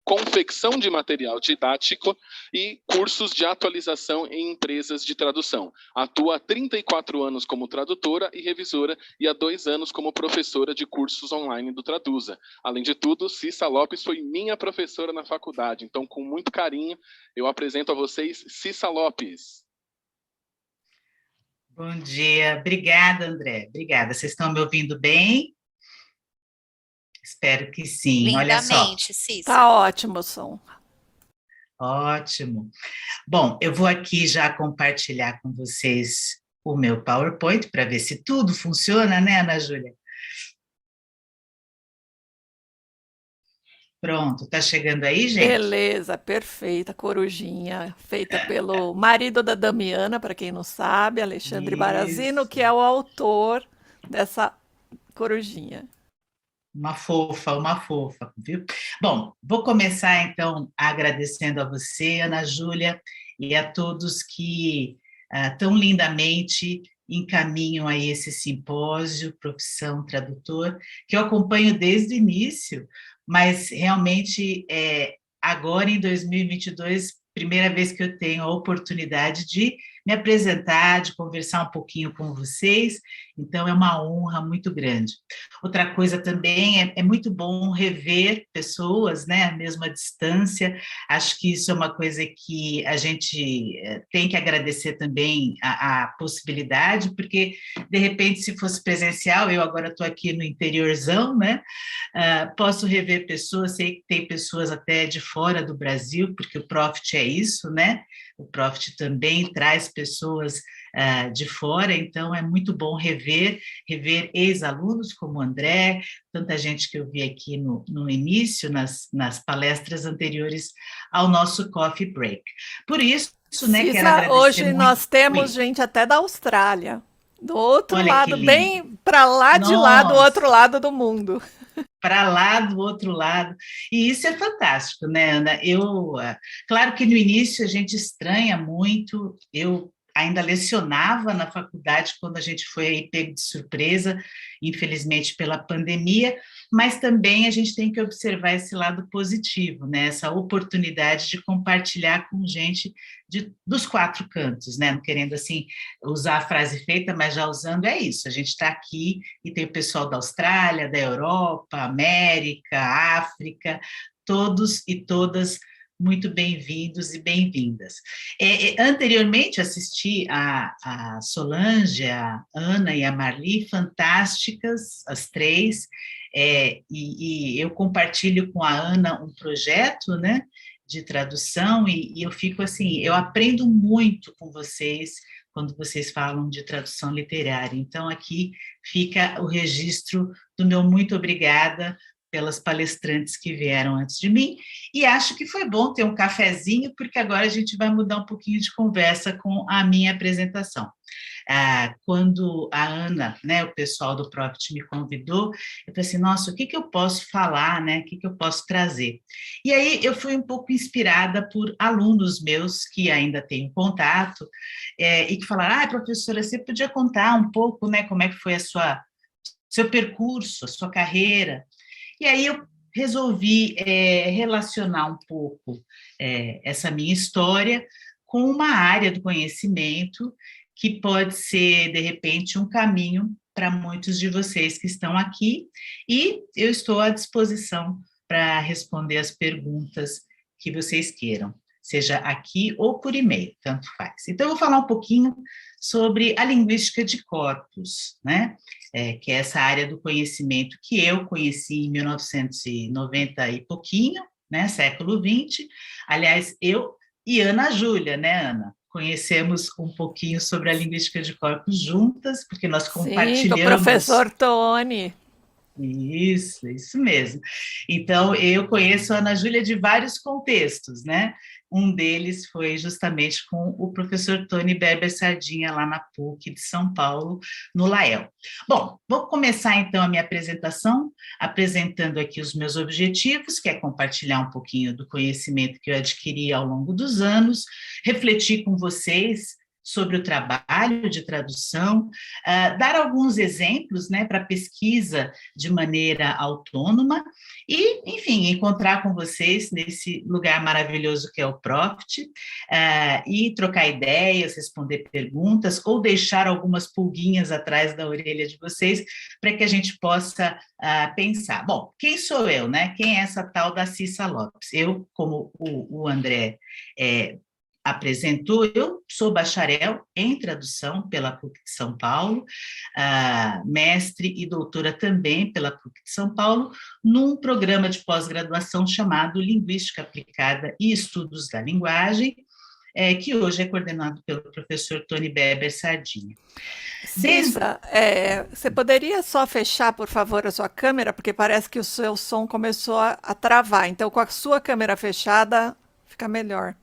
confecção de material didático e cursos de atualização em empresas de tradução. Atua há 34 anos como tradutora e revisora e há 2 anos como professora de cursos online do Traduza. Além de tudo, Cissa Lopes foi minha professora na faculdade, então com muito carinho eu apresento a vocês Cissa Lopes. Bom dia, obrigada, André, obrigada. Vocês estão me ouvindo bem? Espero que sim. Lindamente, olha só. Cissa. Tá ótimo o som. Ótimo. Bom, eu vou aqui já compartilhar com vocês o meu PowerPoint para ver se tudo funciona, né, Ana Júlia? Pronto, tá chegando aí, gente? Beleza, perfeita, corujinha, feita pelo marido da Damiana, para quem não sabe, Alexandre Barazino, que é o autor dessa corujinha. Uma fofa, viu? Bom, vou começar então agradecendo a você, Ana Júlia, e a todos que tão lindamente encaminham aí esse simpósio Profissão Tradutor, que eu acompanho desde o início, mas realmente agora em 2022, primeira vez que eu tenho a oportunidade de me apresentar, de conversar um pouquinho com vocês, então é uma honra muito grande. Outra coisa também é muito bom rever pessoas, né, mesmo à distância, acho que isso é uma coisa que a gente tem que agradecer também a possibilidade, porque, de repente, se fosse presencial, eu agora estou aqui no interiorzão, né, posso rever pessoas, sei que tem pessoas até de fora do Brasil, porque o Profit é isso, né, o Profit também traz pessoas de fora, então é muito bom rever ex-alunos como o André, tanta gente que eu vi aqui no início, nas palestras anteriores ao nosso Coffee Break. Por isso, né, Cissa, quero agradecer hoje muito. nós temos gente até da Austrália, do outro Olha lado, que bem para lá de lá, do outro lado do mundo. Para lá do outro lado, e isso é fantástico, né, Ana? Claro que no início a gente estranha muito, eu ainda lecionava na faculdade quando a gente foi aí pego de surpresa, infelizmente pela pandemia, mas também a gente tem que observar esse lado positivo, né? Essa oportunidade de compartilhar com gente dos 4 cantos, né? Não querendo assim usar a frase feita, mas já usando é isso. A gente está aqui e tem o pessoal da Austrália, da Europa, América, África, todos e todas muito bem-vindos e bem-vindas. Anteriormente, assisti a Solange, a Ana e a Marli, fantásticas, as 3, e eu compartilho com a Ana um projeto, né, de tradução, e eu fico assim, eu aprendo muito com vocês quando vocês falam de tradução literária. Então, aqui fica o registro do meu muito obrigada pelas palestrantes que vieram antes de mim, e acho que foi bom ter um cafezinho, porque agora a gente vai mudar um pouquinho de conversa com a minha apresentação. Quando a Ana, né, o pessoal do Profit me convidou, eu falei assim, nossa, o que eu posso falar, né, o que eu posso trazer? E aí eu fui um pouco inspirada por alunos meus que ainda tenho contato, e que falaram, professora, você podia contar um pouco, né, como é que foi seu percurso, a sua carreira? E aí eu resolvi relacionar um pouco essa minha história com uma área do conhecimento que pode ser, de repente, um caminho para muitos de vocês que estão aqui, e eu estou à disposição para responder as perguntas que vocês queiram, seja aqui ou por e-mail, tanto faz. Então, eu vou falar um pouquinho sobre a linguística de corpos, né? Que é essa área do conhecimento que eu conheci em 1990 e pouquinho, né? Século XX. Aliás, eu e Ana Júlia, né, Ana? Conhecemos um pouquinho sobre a linguística de corpos juntas, porque nós compartilhamos... Sim, com o professor Tony. Isso mesmo. Então, eu conheço a Ana Júlia de vários contextos, né? Um deles foi justamente com o professor Tony Berber Sardinha, lá na PUC de São Paulo, no Lael. Bom, vou começar então a minha apresentação, apresentando aqui os meus objetivos, que é compartilhar um pouquinho do conhecimento que eu adquiri ao longo dos anos, refletir com vocês sobre o trabalho de tradução, dar alguns exemplos, né, para pesquisa de maneira autônoma e, enfim, encontrar com vocês nesse lugar maravilhoso que é o Profit, e trocar ideias, responder perguntas ou deixar algumas pulguinhas atrás da orelha de vocês para que a gente possa pensar. Bom, quem sou eu, né? Quem é essa tal da Cissa Lopes? Eu, como o André apresentou, eu sou bacharel em tradução pela PUC de São Paulo, mestre e doutora também pela PUC de São Paulo, num programa de pós-graduação chamado Linguística Aplicada e Estudos da Linguagem, que hoje é coordenado pelo professor Tony Beber Sardinha. Cissa, você poderia só fechar, por favor, a sua câmera, porque parece que o seu som começou a travar, então com a sua câmera fechada fica melhor.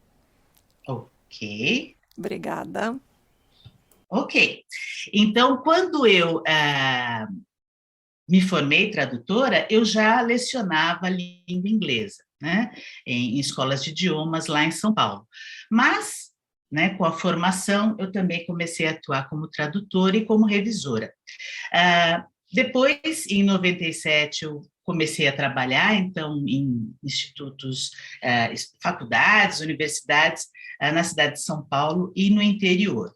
Ok. Obrigada. Ok. Então, quando eu me formei tradutora, eu já lecionava língua inglesa, né, em escolas de idiomas lá em São Paulo. Mas, né, com a formação, eu também comecei a atuar como tradutora e como revisora. Depois, em 97, eu comecei a trabalhar, então, em institutos, faculdades, universidades, na cidade de São Paulo e no interior.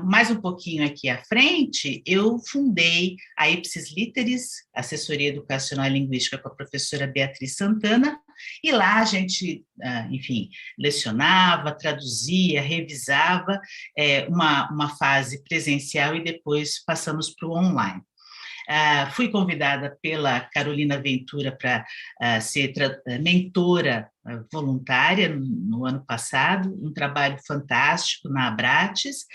Mais um pouquinho aqui à frente, eu fundei a Ipsis Literis, Assessoria Educacional e Linguística com a professora Beatriz Santana, e lá a gente, enfim, lecionava, traduzia, revisava, uma fase presencial e depois passamos para o online. Fui convidada pela Carolina Ventura para ser mentora voluntária no ano passado, um trabalho fantástico na Abrates,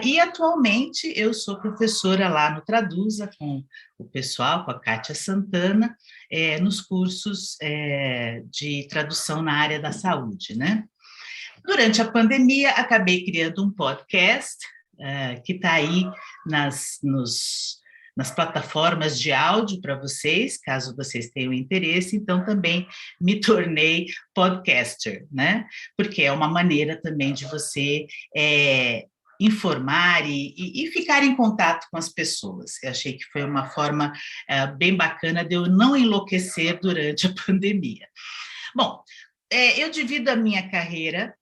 e atualmente eu sou professora lá no Traduza com o pessoal, com a Kátia Santana, nos cursos de tradução na área da saúde, né? Durante a pandemia, acabei criando um podcast que está aí nas plataformas de áudio para vocês, caso vocês tenham interesse, então também me tornei podcaster, né? Porque é uma maneira também de você informar e ficar em contato com as pessoas. Eu achei que foi uma forma bem bacana de eu não enlouquecer durante a pandemia. Bom, eu divido a minha carreira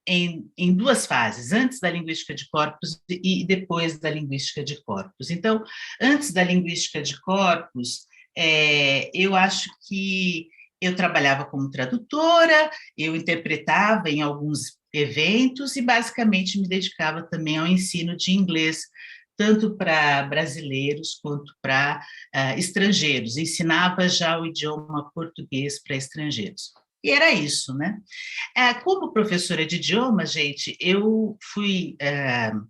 em duas fases, antes da linguística de corpos e depois da linguística de corpos. Então, antes da linguística de corpos, eu acho que eu trabalhava como tradutora, eu interpretava em alguns eventos e basicamente me dedicava também ao ensino de inglês, tanto para brasileiros quanto para estrangeiros. Ensinava já o idioma português para estrangeiros. E era isso, né? Como professora de idioma, gente, eu fui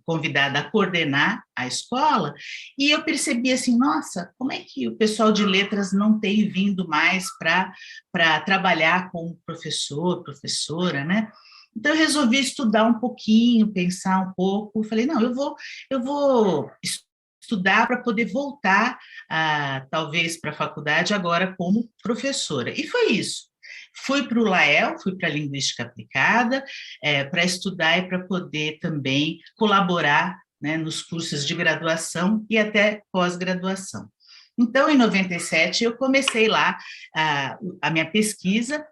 convidada a coordenar a escola e eu percebi assim, nossa, como é que o pessoal de letras não tem vindo mais para trabalhar como professor, professora, né? Então, eu resolvi estudar um pouquinho, pensar um pouco, falei, não, eu vou estudar para poder voltar, talvez, para a faculdade agora como professora. E foi isso. Fui para o Lael, fui para a Linguística Aplicada, para estudar e para poder também colaborar, né, nos cursos de graduação e até pós-graduação. Então, em 97, eu comecei lá a minha pesquisa,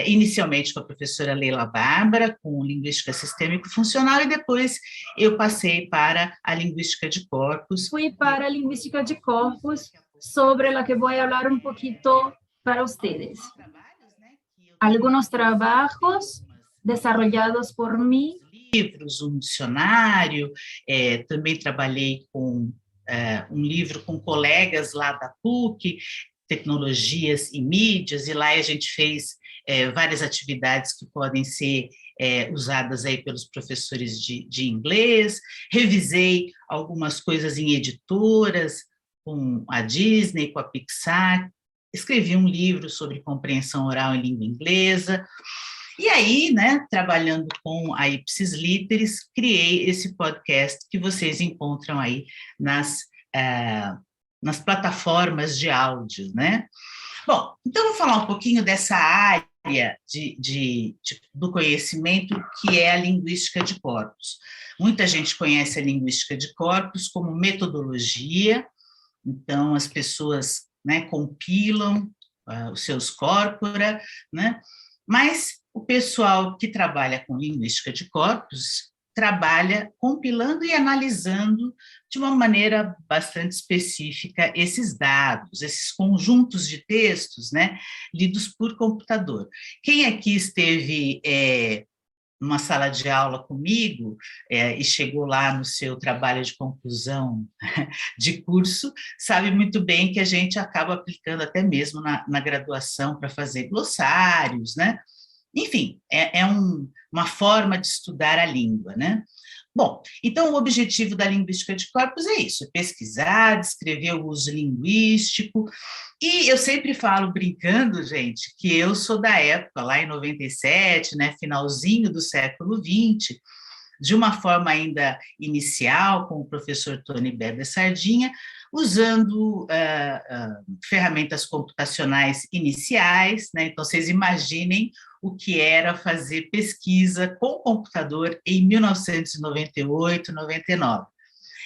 inicialmente com a professora Leila Bárbara, com Linguística Sistêmico-Funcional, e depois eu passei para a Linguística de Corpos. Fui para a Linguística de Corpos, sobre a que vou falar um pouquinho para vocês. Algunos trabajos desarrollados por mí. Livros, um dicionário, também trabalhei com um livro com colegas lá da PUC, Tecnologias e Mídias, e lá a gente fez várias atividades que podem ser usadas aí pelos professores de inglês, revisei algumas coisas em editoras, com a Disney, com a Pixar, escrevi um livro sobre compreensão oral em língua inglesa, e aí, né, trabalhando com a Ipsis Literis, criei esse podcast que vocês encontram aí nas plataformas de áudio, né? Bom, então vou falar um pouquinho dessa área do conhecimento que é a linguística de corpos. Muita gente conhece a linguística de corpos como metodologia, então as pessoas, né, compilam os seus corpora, né, mas o pessoal que trabalha com linguística de corpos trabalha compilando e analisando de uma maneira bastante específica esses dados, esses conjuntos de textos, né, lidos por computador. Quem aqui esteve numa sala de aula comigo e chegou lá no seu trabalho de conclusão de curso, sabe muito bem que a gente acaba aplicando até mesmo na graduação para fazer glossários, né? Enfim, uma forma de estudar a língua, né? Bom, então o objetivo da linguística de corpos é isso, é pesquisar, descrever o uso linguístico, e eu sempre falo, brincando, gente, que eu sou da época, lá em 97, né, finalzinho do século XX, de uma forma ainda inicial, com o professor Tony Beber Sardinha, usando ferramentas computacionais iniciais, né? Então, vocês imaginem o que era fazer pesquisa com computador em 1998, 99.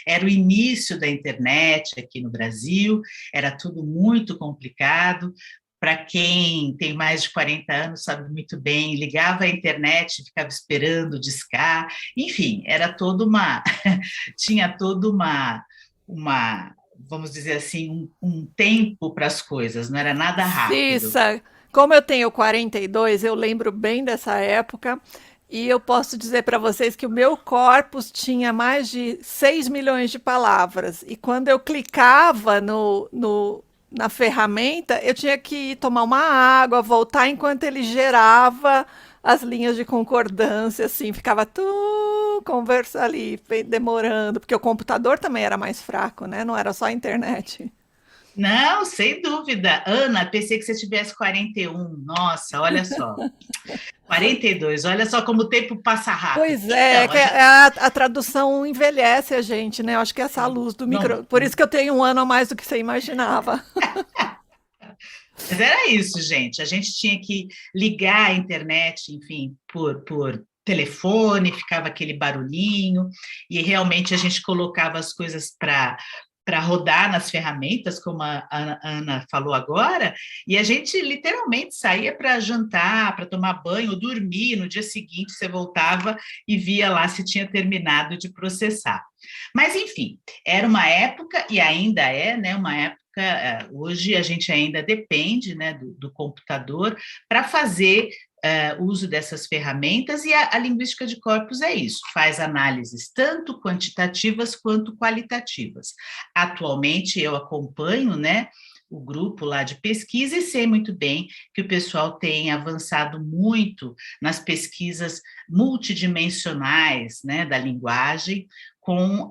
Era o início da internet aqui no Brasil, era tudo muito complicado. Para quem tem mais de 40 anos, sabe muito bem, ligava a internet, ficava esperando discar, enfim, era toda tinha toda vamos dizer assim, um tempo para as coisas, não era nada rápido. Cissa, como eu tenho 42, eu lembro bem dessa época, e eu posso dizer para vocês que o meu corpus tinha mais de 6 milhões de palavras, e quando eu clicava na ferramenta, eu tinha que tomar uma água, voltar enquanto ele gerava as linhas de concordância, assim, ficava conversa ali, demorando, porque o computador também era mais fraco, né? Não era só a internet. Não, sem dúvida. Ana, pensei que você tivesse 41. Nossa, olha só. 42, olha só como o tempo passa rápido. Pois é, então, a tradução envelhece a gente, né? Eu acho que essa luz do micro... Por isso que eu tenho um ano a mais do que você imaginava. Mas era isso, gente. A gente tinha que ligar a internet, enfim, por telefone, ficava aquele barulhinho, e realmente a gente colocava as coisas para rodar nas ferramentas, como a Ana falou agora, e a gente literalmente saía para jantar, para tomar banho, ou dormir, no dia seguinte você voltava e via lá se tinha terminado de processar. Mas, enfim, era uma época, e ainda é, né, uma época, hoje a gente ainda depende, né, do computador para fazer uso dessas ferramentas, e a linguística de corpos é isso, faz análises tanto quantitativas quanto qualitativas. Atualmente eu acompanho, né, o grupo lá de pesquisa e sei muito bem que o pessoal tem avançado muito nas pesquisas multidimensionais, né, da linguagem, com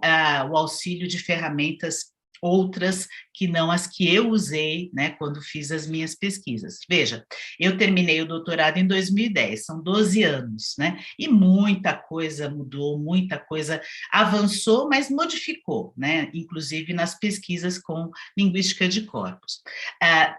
o auxílio de ferramentas outras que não as que eu usei, né, quando fiz as minhas pesquisas. Veja, eu terminei o doutorado em 2010, são 12 anos, né, e muita coisa mudou, muita coisa avançou, mas modificou, né, inclusive nas pesquisas com linguística de corpos.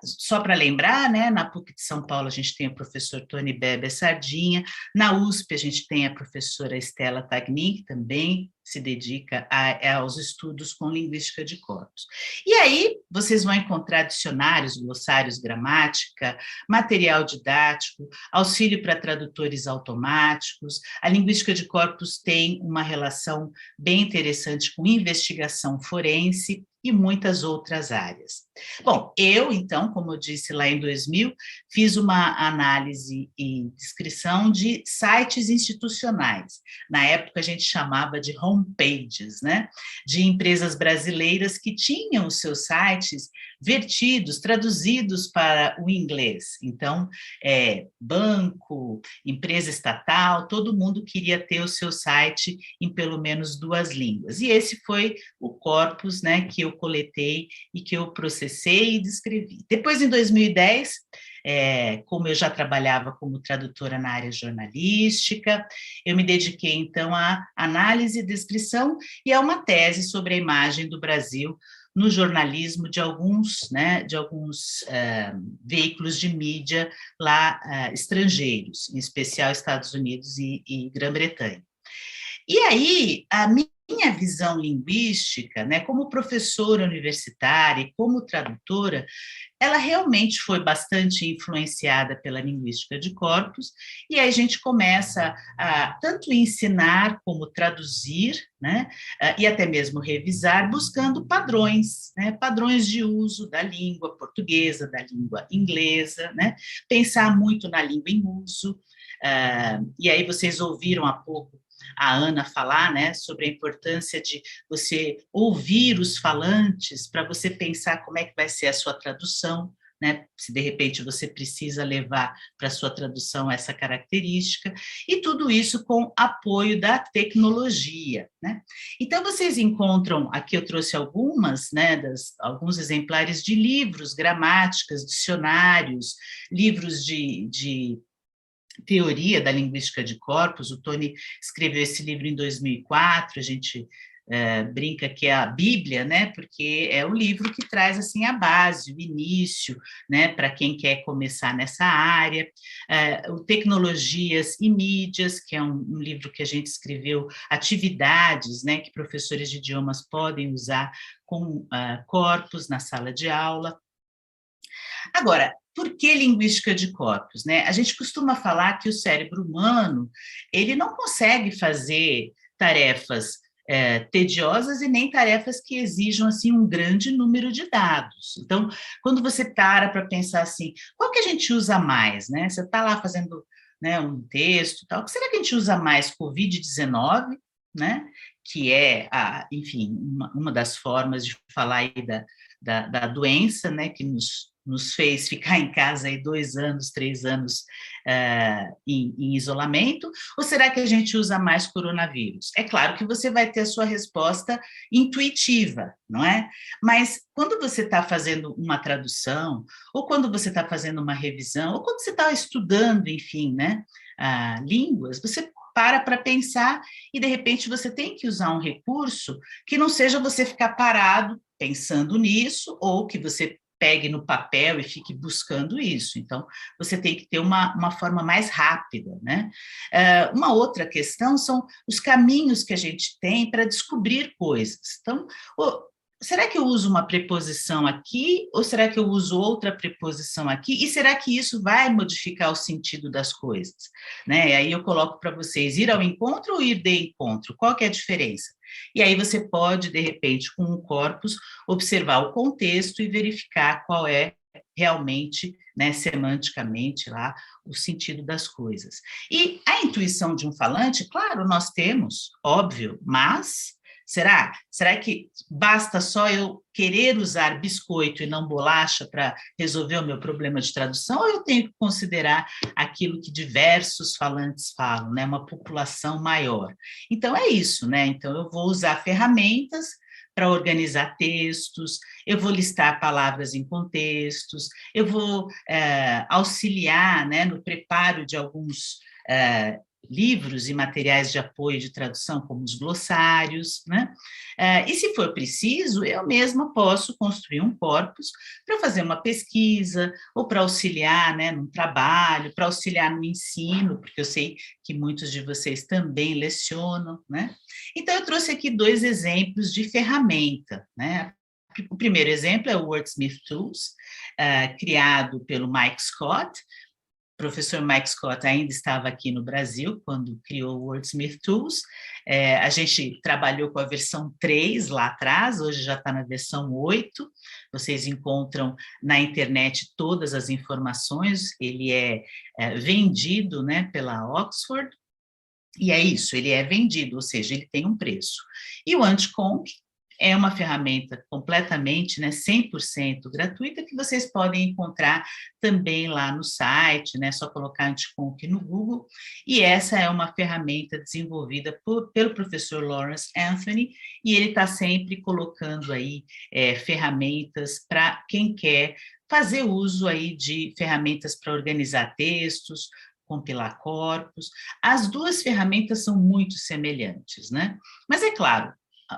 Só para lembrar, né, na PUC de São Paulo a gente tem o professor Tony Beber Sardinha, na USP a gente tem a professora Estela Tagnin, que também se dedica aos estudos com linguística de corpos. E aí, vocês vão encontrar dicionários, glossários, gramática, material didático, auxílio para tradutores automáticos. A linguística de corpos tem uma relação bem interessante com investigação forense e muitas outras áreas. Bom, eu, então, como eu disse lá em 2000, fiz uma análise e descrição de sites institucionais. Na época, a gente chamava de homepages, né? De empresas brasileiras que tinham os seus sites vertidos, traduzidos para o inglês. Então, banco, empresa estatal, todo mundo queria ter o seu site em pelo menos 2 línguas. E esse foi o corpus, né, que eu coletei e que eu processei e descrevi. Depois, em 2010, como eu já trabalhava como tradutora na área jornalística, eu me dediquei, então, à análise e descrição e a uma tese sobre a imagem do Brasil no jornalismo de alguns, né, veículos de mídia lá estrangeiros, em especial Estados Unidos e Grã-Bretanha. E aí, a minha visão linguística, né, como professora universitária e como tradutora, ela realmente foi bastante influenciada pela linguística de corpos, e aí a gente começa a tanto ensinar como traduzir, né, e até mesmo revisar, buscando padrões, né, padrões de uso da língua portuguesa, da língua inglesa, né, pensar muito na língua em uso, e aí vocês ouviram há pouco a Ana falar, né, sobre a importância de você ouvir os falantes para você pensar como é que vai ser a sua tradução, né, se de repente você precisa levar para a sua tradução essa característica, e tudo isso com apoio da tecnologia, né. Então, vocês encontram, aqui eu trouxe algumas, né, alguns exemplares de livros, gramáticas, dicionários, livros de teoria da linguística de corpos. O Tony escreveu esse livro em 2004, a gente brinca que é a Bíblia, né, porque é o livro que traz assim a base, o início, né, para quem quer começar nessa área. O Tecnologias e Mídias, que é um livro que a gente escreveu, atividades, né, que professores de idiomas podem usar com corpos na sala de aula. Agora, por que linguística de corpos, né? A gente costuma falar que o cérebro humano, ele não consegue fazer tarefas tediosas e nem tarefas que exijam assim um grande número de dados. Então, quando você para pensar assim, qual que a gente usa mais, né? Você está lá fazendo, né, um texto, tal. Será que a gente usa mais Covid-19, né? Que é, enfim, uma das formas de falar aí da doença, né? Que nos fez ficar em casa aí 2 anos, 3 anos em isolamento, ou será que a gente usa mais coronavírus? É claro que você vai ter a sua resposta intuitiva, não é? Mas quando você está fazendo uma tradução, ou quando você está fazendo uma revisão, ou quando você está estudando, enfim, né, línguas, você para pensar e, de repente, você tem que usar um recurso que não seja você ficar parado pensando nisso, ou que você pegue no papel e fique buscando isso. Então, você tem que ter uma forma mais rápida, né? Uma outra questão são os caminhos que a gente tem para descobrir coisas. Então, será que eu uso uma preposição aqui, ou será que eu uso outra preposição aqui? E será que isso vai modificar o sentido das coisas? Né? E aí eu coloco para vocês, ir ao encontro ou ir de encontro? Qual que é a diferença? E aí você pode, de repente, com um corpus, observar o contexto e verificar qual é realmente, né, semanticamente lá, o sentido das coisas. E a intuição de um falante, claro, nós temos, óbvio, mas será que basta só eu querer usar biscoito e não bolacha para resolver o meu problema de tradução, ou eu tenho que considerar aquilo que diversos falantes falam, né, uma população maior? Então, é isso, né? Então, eu vou usar ferramentas para organizar textos, eu vou listar palavras em contextos, eu vou auxiliar, né, no preparo de alguns livros e materiais de apoio de tradução, como os glossários, né? E se for preciso, eu mesma posso construir um corpus para fazer uma pesquisa, ou para auxiliar, né, num trabalho, para auxiliar no ensino, porque eu sei que muitos de vocês também lecionam, né? Então, eu trouxe aqui 2 exemplos de ferramenta, né? O primeiro exemplo é o Wordsmith Tools, criado pelo Mike Scott. O professor Mike Scott ainda estava aqui no Brasil quando criou o Wordsmith Tools. A gente trabalhou com a versão 3 lá atrás, hoje já está na versão 8. Vocês encontram na internet todas as informações. Ele é vendido, né, pela Oxford, e é isso, ele é vendido, ou seja, ele tem um preço. E o Anticonc é uma ferramenta completamente, né, 100% gratuita, que vocês podem encontrar também lá no site, né, só colocar Anticonc no Google, e essa é uma ferramenta desenvolvida pelo professor Lawrence Anthony, e ele está sempre colocando aí ferramentas para quem quer fazer uso aí de ferramentas para organizar textos, compilar corpos. As 2 ferramentas são muito semelhantes, né? Mas é claro,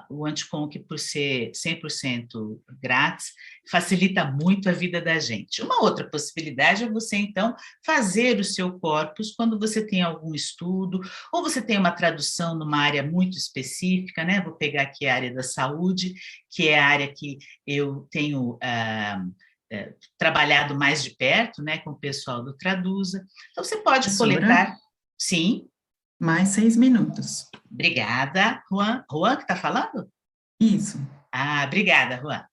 o Anticom, que por ser 100% grátis, facilita muito a vida da gente. Uma outra possibilidade é você, então, fazer o seu corpus quando você tem algum estudo, ou você tem uma tradução numa área muito específica, né? Vou pegar aqui a área da saúde, que é a área que eu tenho trabalhado mais de perto, né, com o pessoal do Traduza. Então, você pode coletar... Sim. Mais 6 minutos. Obrigada, Juan. Juan que está falando? Isso. Ah, obrigada, Juan.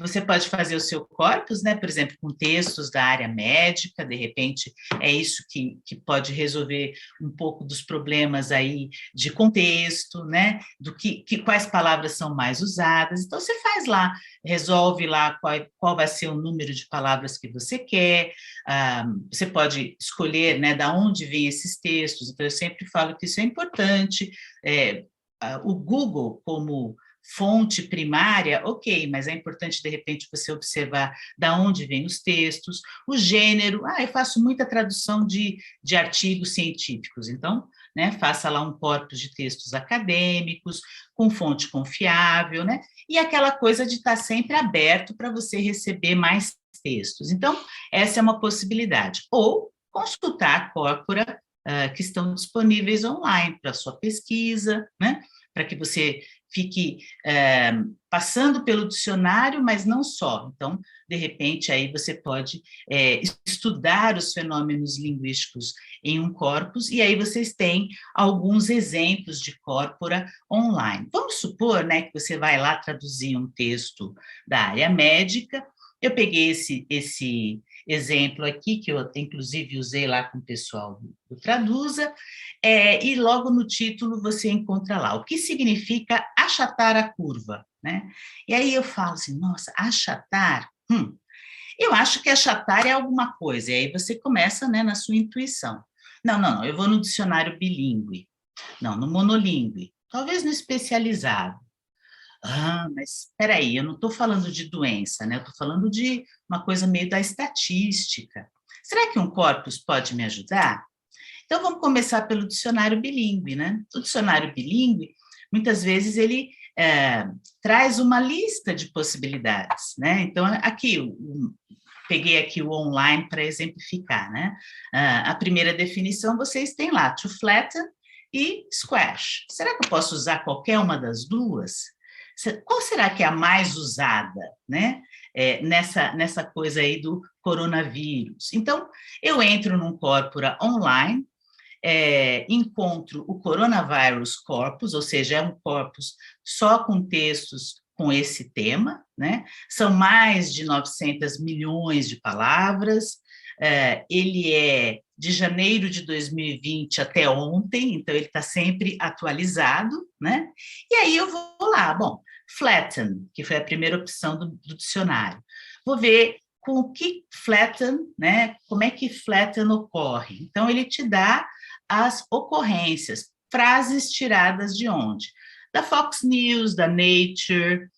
Você pode fazer o seu corpus, né? Por exemplo, com textos da área médica, de repente é isso que pode resolver um pouco dos problemas aí de contexto, né? Do quais palavras são mais usadas. Então, você faz lá, resolve lá qual vai ser o número de palavras que você quer. Você pode escolher, né, da onde vêm esses textos. Então, eu sempre falo que isso é importante. O Google, como fonte primária, ok, mas é importante, de repente, você observar da onde vêm os textos, o gênero, eu faço muita tradução de artigos científicos, então, né, faça lá um corpus de textos acadêmicos, com fonte confiável, né, e aquela coisa de estar sempre aberto para você receber mais textos. Então, essa é uma possibilidade. Ou consultar a corpora que estão disponíveis online para sua pesquisa, né, para que você fique passando pelo dicionário, mas não só. Então, de repente, aí você pode estudar os fenômenos linguísticos em um corpus, e aí vocês têm alguns exemplos de corpora online. Vamos supor, né, que você vai lá traduzir um texto da área médica. Eu peguei esse exemplo aqui, que eu, inclusive, usei lá com o pessoal do Traduza, e logo no título você encontra lá o que significa achatar a curva, né? E aí eu falo assim, nossa, achatar? Eu acho que achatar é alguma coisa, e aí você começa, né, na sua intuição. Não, eu vou no dicionário bilíngue, não, no monolíngue, talvez no especializado. Mas espera aí, eu não estou falando de doença, né? Eu estou falando de uma coisa meio da estatística. Será que um corpus pode me ajudar? Então, vamos começar pelo dicionário bilíngue, né? O dicionário bilíngue, muitas vezes, ele traz uma lista de possibilidades, né? Então, aqui, peguei aqui o online para exemplificar, né? A primeira definição, vocês têm lá, to flatten e squash. Será que eu posso usar qualquer uma das duas? Qual será que é a mais usada, né, nessa coisa aí do coronavírus? Então, eu entro num corpora online, encontro o Coronavirus Corpus, ou seja, é um corpus só com textos com esse tema, né? São mais de 900 milhões de palavras, ele é de janeiro de 2020 até ontem, então ele está sempre atualizado, né? E aí eu vou lá, bom, flatten, que foi a primeira opção do dicionário. Vou ver com o que flatten, né? Como é que flatten ocorre. Então, ele te dá as ocorrências, frases tiradas de onde? Da Fox News, da Nature,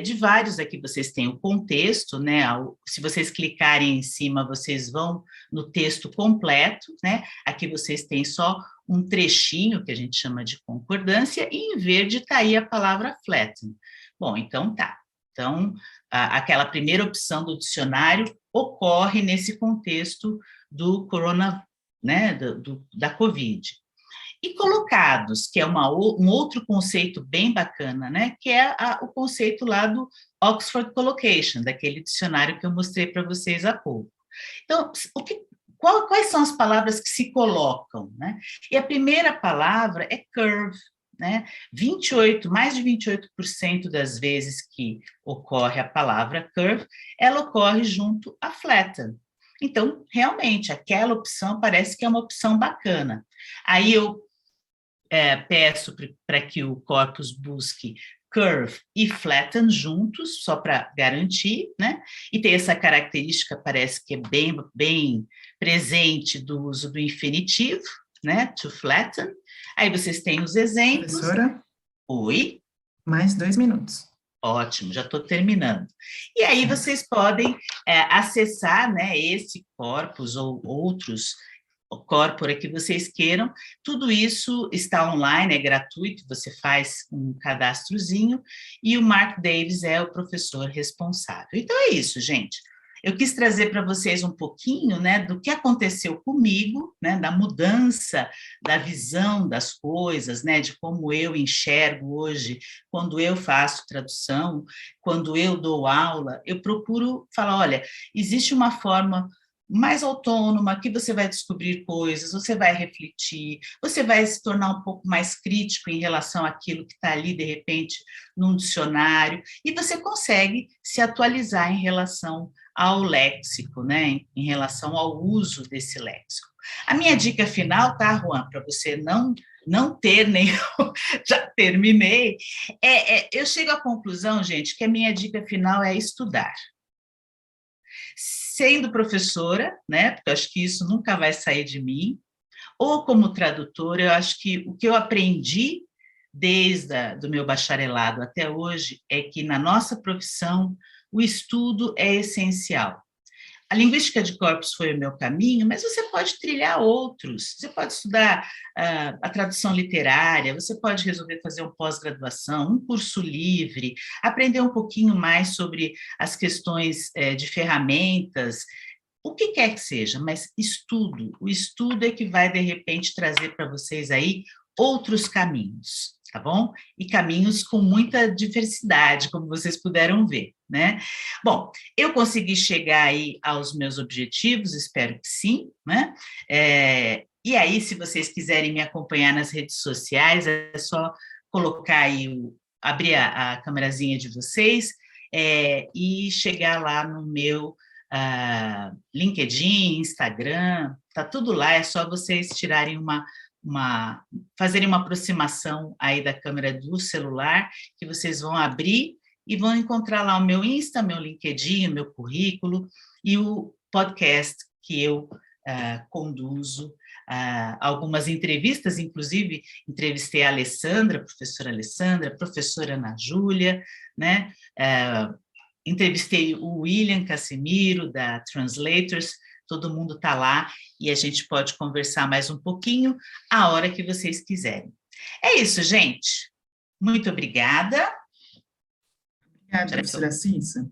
de vários aqui vocês têm o contexto, né? Se vocês clicarem em cima, vocês vão no texto completo, né? Aqui vocês têm só um trechinho, que a gente chama de concordância, e em verde está aí a palavra flatten. Bom, então tá. Então, aquela primeira opção do dicionário ocorre nesse contexto do corona, né? Da Covid. E colocados, que é um outro conceito bem bacana, né? Que é o conceito lá do Oxford Collocation, daquele dicionário que eu mostrei para vocês há pouco. Então, quais são as palavras que se colocam, né? E a primeira palavra é curve, né? Mais de 28% das vezes que ocorre a palavra curve, ela ocorre junto a flatten. Então, realmente, aquela opção parece que é uma opção bacana. Aí eu peço para que o corpus busque curve e flatten juntos, só para garantir, né? E tem essa característica, parece que é bem presente do uso do infinitivo, né? To flatten. Aí vocês têm os exemplos. Professora? Oi? Mais 2 minutos. Ótimo, já estou terminando. E aí vocês podem acessar, né, esse corpus ou outros corpora que vocês queiram. Tudo isso está online, é gratuito, você faz um cadastrozinho, e o Mark Davis é o professor responsável. Então é isso, gente. Eu quis trazer para vocês um pouquinho, né, do que aconteceu comigo, né, da mudança da visão das coisas, né, de como eu enxergo hoje, quando eu faço tradução, quando eu dou aula, eu procuro falar, olha, existe uma forma mais autônoma, que você vai descobrir coisas, você vai refletir, você vai se tornar um pouco mais crítico em relação àquilo que está ali, de repente, num dicionário, e você consegue se atualizar em relação ao léxico, né? Em relação ao uso desse léxico. A minha dica final, tá, Juan, para você não ter nenhum, já terminei, eu chego à conclusão, gente, que a minha dica final é estudar. Sendo professora, né, porque eu acho que isso nunca vai sair de mim, ou como tradutora, eu acho que o que eu aprendi desde do meu bacharelado até hoje é que na nossa profissão o estudo é essencial. A linguística de corpos foi o meu caminho, mas você pode trilhar outros. Você pode estudar a tradução literária, você pode resolver fazer um pós-graduação, um curso livre, aprender um pouquinho mais sobre as questões de ferramentas, o que quer que seja, mas estudo. O estudo é que vai, de repente, trazer para vocês aí outros caminhos, tá bom? E caminhos com muita diversidade, como vocês puderam ver, né? Bom, eu consegui chegar aí aos meus objetivos, espero que sim, né? E aí, se vocês quiserem me acompanhar nas redes sociais, é só colocar aí, abrir a câmerazinha de vocês e chegar lá no meu LinkedIn, Instagram, tá tudo lá, é só vocês tirarem fazerem uma aproximação aí da câmera do celular, que vocês vão abrir e vão encontrar lá o meu Insta, meu LinkedIn, o meu currículo e o podcast que eu conduzo, algumas entrevistas, inclusive entrevistei a Alessandra, professora Ana Júlia, né? Entrevistei o William Casimiro, da Translators, todo mundo está lá e a gente pode conversar mais um pouquinho a hora que vocês quiserem. É isso, gente. Muito obrigada. Obrigada, professora Cissa.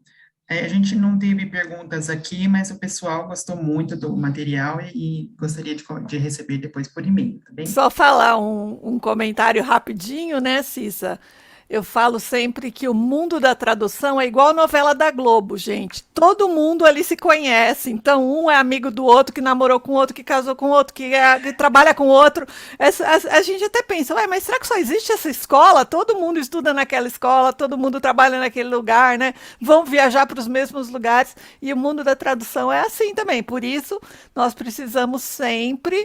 A gente não teve perguntas aqui, mas o pessoal gostou muito do material e gostaria de receber depois por e-mail, tá bem? Só falar um comentário rapidinho, né, Cissa? Eu falo sempre que o mundo da tradução é igual novela da Globo, gente. Todo mundo ali se conhece. Então, um é amigo do outro, que namorou com outro, que casou com outro, que trabalha com outro. A gente até pensa, ué, mas será que só existe essa escola? Todo mundo estuda naquela escola, todo mundo trabalha naquele lugar, né? Vão viajar para os mesmos lugares. E o mundo da tradução é assim também. Por isso, nós precisamos sempre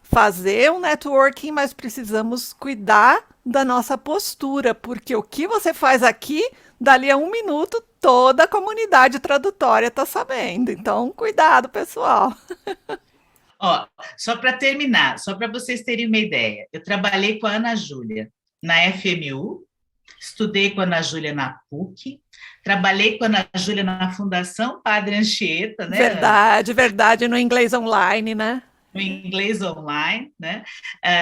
fazer um networking, mas precisamos cuidar da nossa postura, porque o que você faz aqui, dali a 1 minuto, toda a comunidade tradutória está sabendo. Então, cuidado, pessoal. Ó, só para terminar, só para vocês terem uma ideia, eu trabalhei com a Ana Júlia na FMU, estudei com a Ana Júlia na PUC, trabalhei com a Ana Júlia na Fundação Padre Anchieta, né? Verdade, no inglês online, né? No inglês online, né?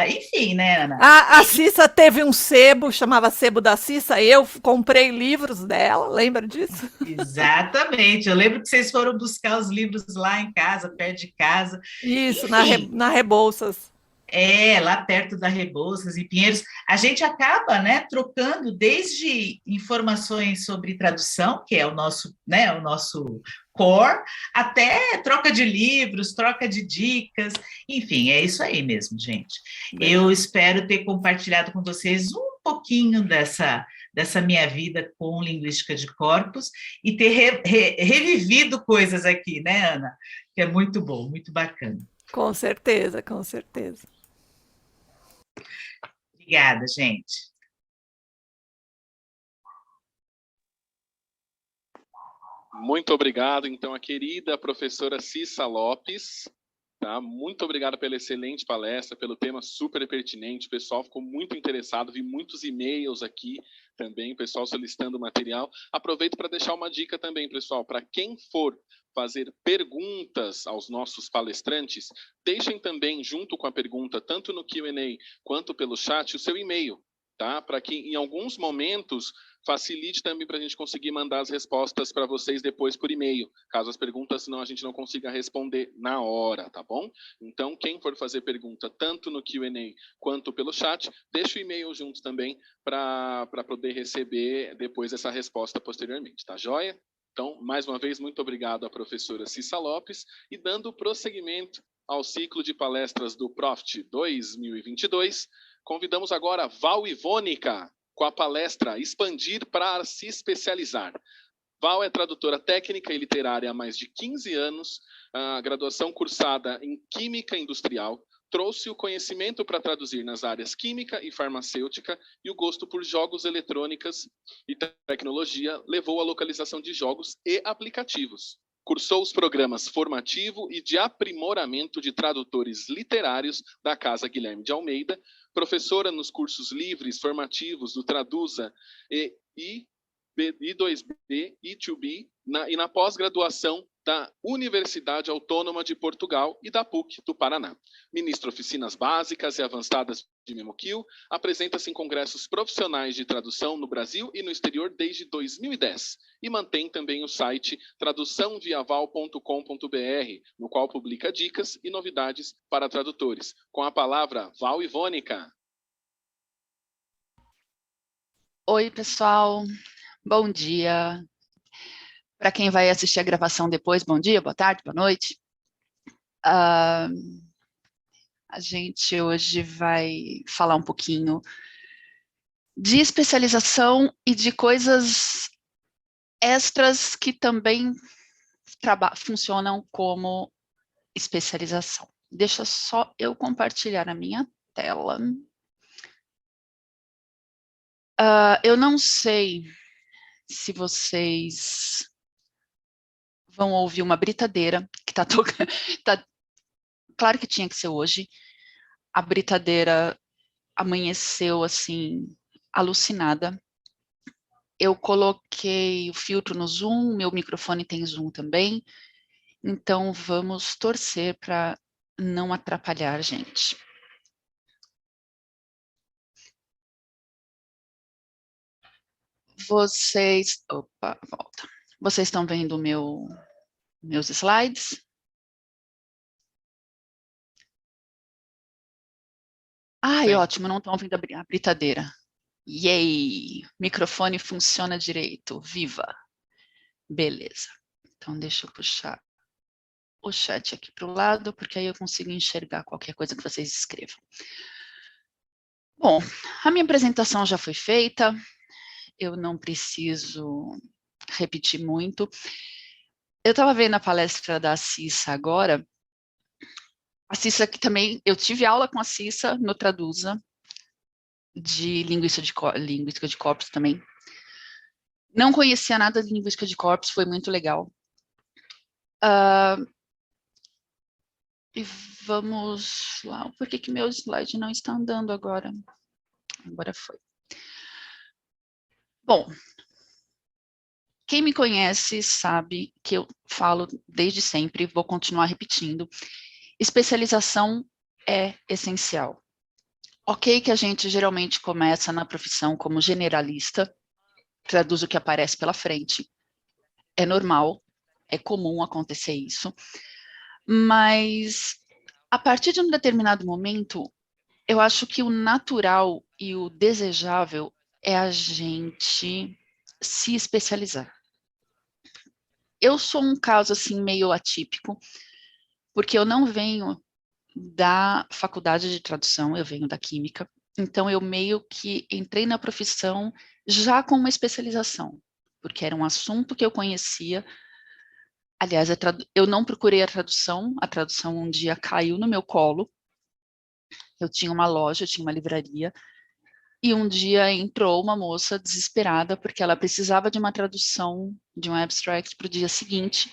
Enfim, né, Ana? A Cissa teve um sebo, chamava Sebo da Cissa, eu comprei livros dela, lembra disso? Exatamente, eu lembro que vocês foram buscar os livros lá em casa, perto de casa. Isso, na Rebouças. Lá perto da Rebouças, em Pinheiros, a gente acaba, né, trocando desde informações sobre tradução, que é o nosso core, até troca de livros, troca de dicas, enfim, é isso aí mesmo, gente. Eu espero ter compartilhado com vocês um pouquinho dessa minha vida com linguística de corpos e ter revivido coisas aqui, né, Ana? Que é muito bom, muito bacana. Com certeza, com certeza. Obrigada, gente. Muito obrigado, então, a querida professora Cissa Lopes. Tá? Muito obrigado pela excelente palestra, pelo tema super pertinente. O pessoal ficou muito interessado, vi muitos e-mails aqui também, pessoal solicitando material. Aproveito para deixar uma dica também, pessoal, para quem for fazer perguntas aos nossos palestrantes, deixem também, junto com a pergunta, tanto no Q&A quanto pelo chat, o seu e-mail, tá? Para que em alguns momentos facilite também para a gente conseguir mandar as respostas para vocês depois por e-mail, caso as perguntas senão a gente não consiga responder na hora, tá bom? Então, quem for fazer pergunta tanto no Q&A quanto pelo chat, deixa o e-mail juntos também para poder receber depois essa resposta posteriormente, tá joia? Então, mais uma vez, muito obrigado à professora Cissa Lopes e dando prosseguimento ao ciclo de palestras do Profit 2022, convidamos agora Val Ivônica com a palestra Expandir para se especializar. Val é tradutora técnica e literária há mais de 15 anos, a graduação cursada em Química Industrial, trouxe o conhecimento para traduzir nas áreas química e farmacêutica e o gosto por jogos eletrônicas e tecnologia levou à localização de jogos e aplicativos. Cursou os programas formativo e de aprimoramento de tradutores literários da Casa Guilherme de Almeida, professora nos cursos livres formativos do Traduza e I2B, I2B, e na pós-graduação da Universidade Autônoma de Portugal e da PUC do Paraná. Ministra oficinas básicas e avançadas de MemoQ, apresenta-se em congressos profissionais de tradução no Brasil e no exterior desde 2010 e mantém também o site traduçãoviaval.com.br, no qual publica dicas e novidades para tradutores. Com a palavra, Val Ivônica. Oi, pessoal. Bom dia. Para quem vai assistir a gravação depois, bom dia, boa tarde, boa noite. A gente hoje vai falar um pouquinho de especialização e de coisas extras que também funcionam como especialização. Deixa só eu compartilhar a minha tela. Eu não sei se vocês vão ouvir uma britadeira que está tocando. Claro que tinha que ser hoje. A britadeira amanheceu assim, alucinada. Eu coloquei o filtro no Zoom, meu microfone tem Zoom também. Então vamos torcer para não atrapalhar a gente. Opa, volta. Vocês estão vendo meus slides? Ai, ótimo, não estão ouvindo a britadeira. Yay! Microfone funciona direito, viva! Beleza. Então, deixa eu puxar o chat aqui para o lado, porque aí eu consigo enxergar qualquer coisa que vocês escrevam. Bom, a minha apresentação já foi feita, eu não preciso repetir muito. Eu estava vendo a palestra da Cissa agora. A Cissa que também, eu tive aula com a Cissa no Traduza, de linguística de corpos também. Não conhecia nada de linguística de corpos, foi muito legal. E vamos lá, por que meu slide não está andando agora? Agora foi. Bom, quem me conhece sabe que eu falo desde sempre, vou continuar repetindo, especialização é essencial. Ok que a gente geralmente começa na profissão como generalista, traduz o que aparece pela frente, é normal, é comum acontecer isso, mas a partir de um determinado momento, eu acho que o natural e o desejável é a gente se especializar. Eu sou um caso assim meio atípico, porque eu não venho da faculdade de tradução, eu venho da química, então eu meio que entrei na profissão já com uma especialização, porque era um assunto que eu conhecia. Aliás, eu não procurei a tradução um dia caiu no meu colo. Eu tinha uma loja, eu tinha uma livraria, e um dia entrou uma moça desesperada, porque ela precisava de uma tradução de um abstract para o dia seguinte,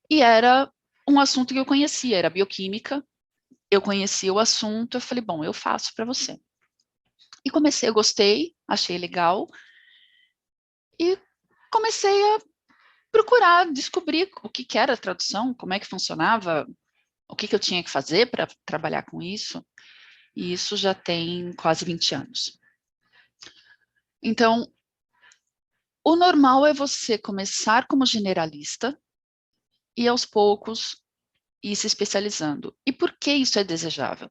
e era um assunto que eu conhecia, era bioquímica, eu conhecia o assunto, eu falei, bom, eu faço para você. E comecei, eu gostei, achei legal, e comecei a procurar, descobrir o que era a tradução, como é que funcionava, o que eu tinha que fazer para trabalhar com isso, e isso já tem quase 20 anos. Então, o normal é você começar como generalista e, aos poucos, ir se especializando. E por que isso é desejável?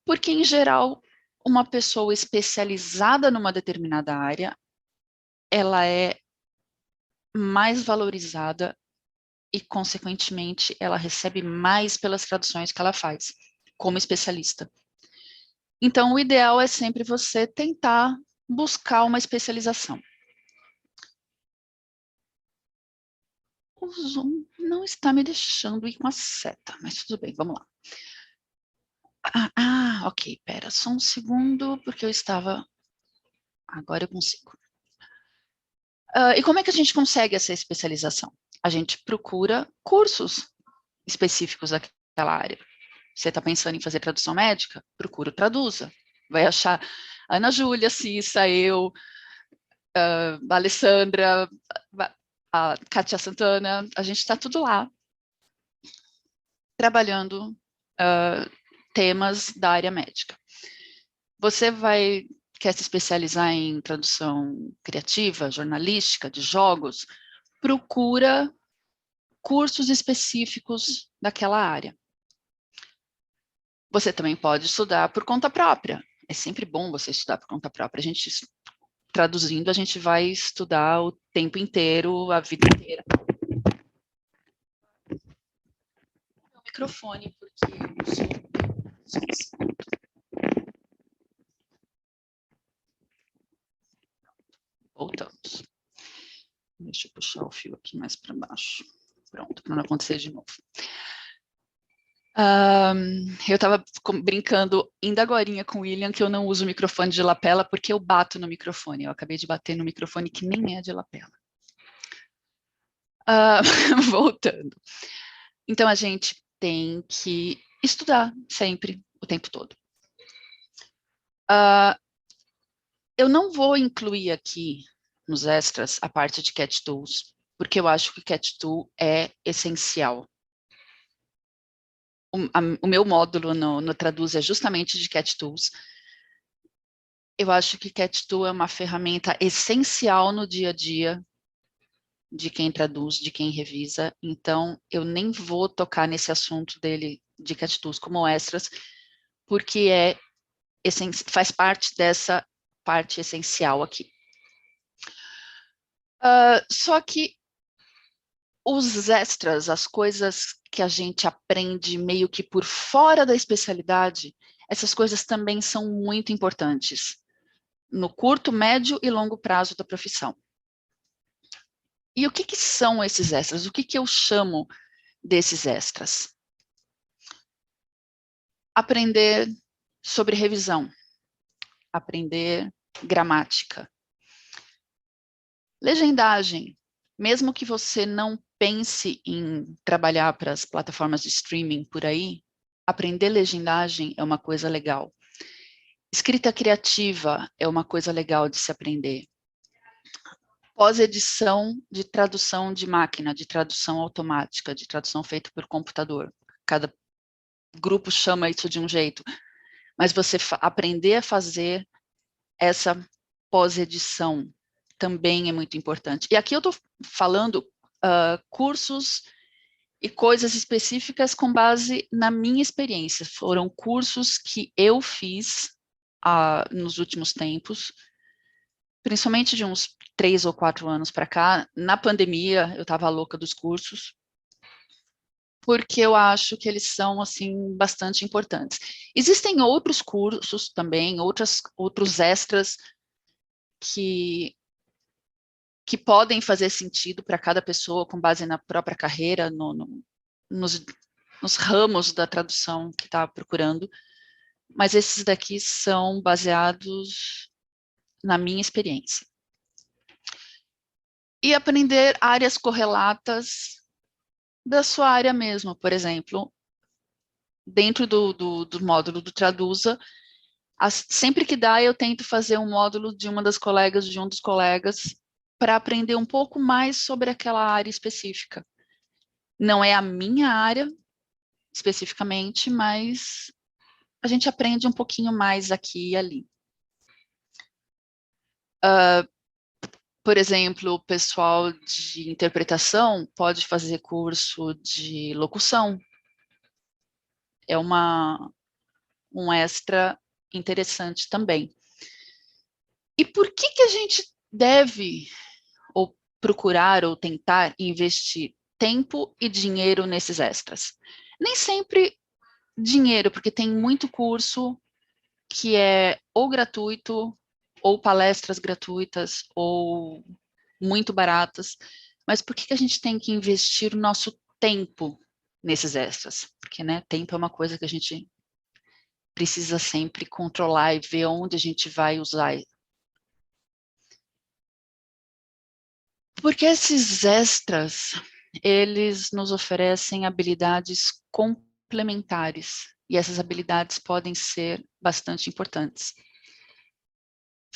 Porque, em geral, uma pessoa especializada numa determinada área, ela é mais valorizada e, consequentemente, ela recebe mais pelas traduções que ela faz, como especialista. Então, o ideal é sempre você tentar buscar uma especialização. O Zoom não está me deixando ir com a seta, mas tudo bem, vamos lá. Ok, pera, só um segundo, porque eu estava... Agora eu consigo. E como é que a gente consegue essa especialização? A gente procura cursos específicos daquela área. Você está pensando em fazer tradução médica? Procura o Traduza. Vai achar Ana Júlia, Cissa, eu, a Alessandra, a Kátia Santana, a gente está tudo lá, trabalhando temas da área médica. Você quer se especializar em tradução criativa, jornalística, de jogos? Procura cursos específicos daquela área. Você também pode estudar por conta própria. É sempre bom você estudar por conta própria. A gente, traduzindo, a gente vai estudar o tempo inteiro, a vida inteira. O microfone, porque eu sou... Voltamos. Deixa eu puxar o fio aqui mais para baixo. Pronto, para não acontecer de novo. Eu estava brincando ainda agorinha com o William que eu não uso o microfone de lapela porque eu bato no microfone. Eu acabei de bater no microfone que nem é de lapela. Voltando. Então, a gente tem que estudar sempre, o tempo todo. Eu não vou incluir aqui nos extras a parte de Cat Tools, porque eu acho que Cat Tool é essencial. O meu módulo no Traduz é justamente de Cat Tools. Eu acho que Cat Tool é uma ferramenta essencial no dia a dia de quem traduz, de quem revisa. Então, eu nem vou tocar nesse assunto dele de Cat Tools como extras, porque faz parte dessa parte essencial aqui. Só que os extras, as coisas que a gente aprende meio que por fora da especialidade, essas coisas também são muito importantes no curto, médio e longo prazo da profissão. E o que são esses extras? O que eu chamo desses extras? Aprender sobre revisão, aprender gramática, legendagem. Mesmo que você não pense em trabalhar para as plataformas de streaming por aí, aprender legendagem é uma coisa legal. Escrita criativa é uma coisa legal de se aprender. Pós-edição de tradução de máquina, de tradução automática, de tradução feita por computador. Cada grupo chama isso de um jeito. Mas você aprender a fazer essa pós-edição também é muito importante. E aqui eu estou falando cursos e coisas específicas com base na minha experiência. Foram cursos que eu fiz nos últimos tempos, principalmente de uns 3 ou 4 anos para cá. Na pandemia, eu estava louca dos cursos, porque eu acho que eles são, assim, bastante importantes. Existem outros cursos também, outros extras que podem fazer sentido para cada pessoa com base na própria carreira, nos ramos da tradução que está procurando, mas esses daqui são baseados na minha experiência. E aprender áreas correlatas da sua área mesmo. Por exemplo, dentro do módulo do Traduza, Sempre que dá, eu tento fazer um módulo de uma das colegas, de um dos colegas, para aprender um pouco mais sobre aquela área específica. Não é a minha área, especificamente, mas a gente aprende um pouquinho mais aqui e ali. Por exemplo, o pessoal de interpretação pode fazer curso de locução. É um extra interessante também. E por que a gente deve, ou procurar, ou tentar investir tempo e dinheiro nesses extras? Nem sempre dinheiro, porque tem muito curso que é ou gratuito, ou palestras gratuitas, ou muito baratas. Mas por que a gente tem que investir o nosso tempo nesses extras? Porque, né, tempo é uma coisa que a gente precisa sempre controlar e ver onde a gente vai usar. Porque esses extras, eles nos oferecem habilidades complementares, e essas habilidades podem ser bastante importantes.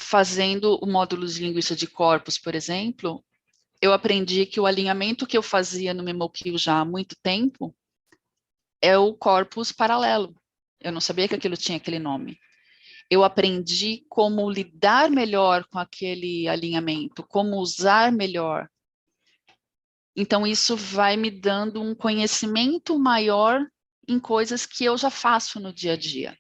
Fazendo o módulo de linguística de corpos, por exemplo, eu aprendi que o alinhamento que eu fazia no MemoQ já há muito tempo é o corpus paralelo. Eu não sabia que aquilo tinha aquele nome. Eu aprendi como lidar melhor com aquele alinhamento, como usar melhor. Então, isso vai me dando um conhecimento maior em coisas que eu já faço no dia a dia.